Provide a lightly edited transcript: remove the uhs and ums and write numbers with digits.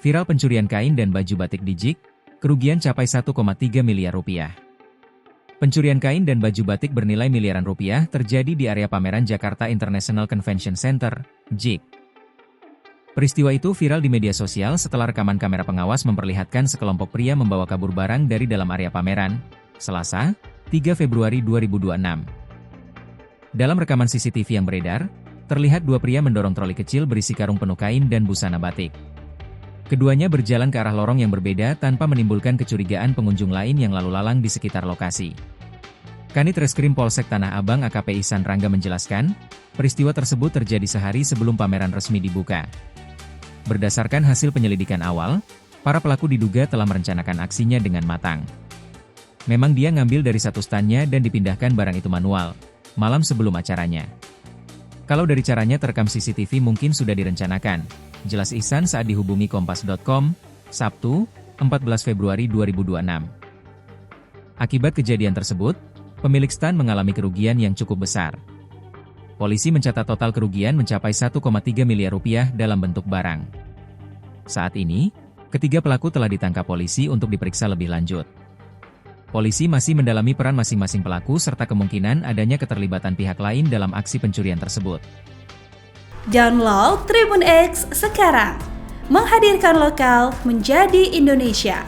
Viral pencurian kain dan baju batik di JIK, kerugian capai 1,3 miliar rupiah. Pencurian kain dan baju batik bernilai miliaran rupiah terjadi di area pameran Jakarta International Convention Center, JIK. Peristiwa itu viral di media sosial setelah rekaman kamera pengawas memperlihatkan sekelompok pria membawa kabur barang dari dalam area pameran, Selasa, 3 Februari 2026. Dalam rekaman CCTV yang beredar, terlihat dua pria mendorong troli kecil berisi karung penuh kain dan busana batik. Keduanya berjalan ke arah lorong yang berbeda tanpa menimbulkan kecurigaan pengunjung lain yang lalu lalang di sekitar lokasi. Kanit Reskrim Polsek Tanah Abang AKP Ihsan Rangga menjelaskan, peristiwa tersebut terjadi sehari sebelum pameran resmi dibuka. Berdasarkan hasil penyelidikan awal, para pelaku diduga telah merencanakan aksinya dengan matang. Memang dia ngambil dari satu standnya dan dipindahkan barang itu manual, malam sebelum acaranya. Kalau dari caranya terekam CCTV mungkin sudah direncanakan, jelas Ihsan saat dihubungi Kompas.com, Sabtu, 14 Februari 2026. Akibat kejadian tersebut, pemilik stand mengalami kerugian yang cukup besar. Polisi mencatat total kerugian mencapai 1,3 miliar rupiah dalam bentuk barang. Saat ini, ketiga pelaku telah ditangkap polisi untuk diperiksa lebih lanjut. Polisi masih mendalami peran masing-masing pelaku serta kemungkinan adanya keterlibatan pihak lain dalam aksi pencurian tersebut. Download Tribun X sekarang, menghadirkan lokal menjadi Indonesia.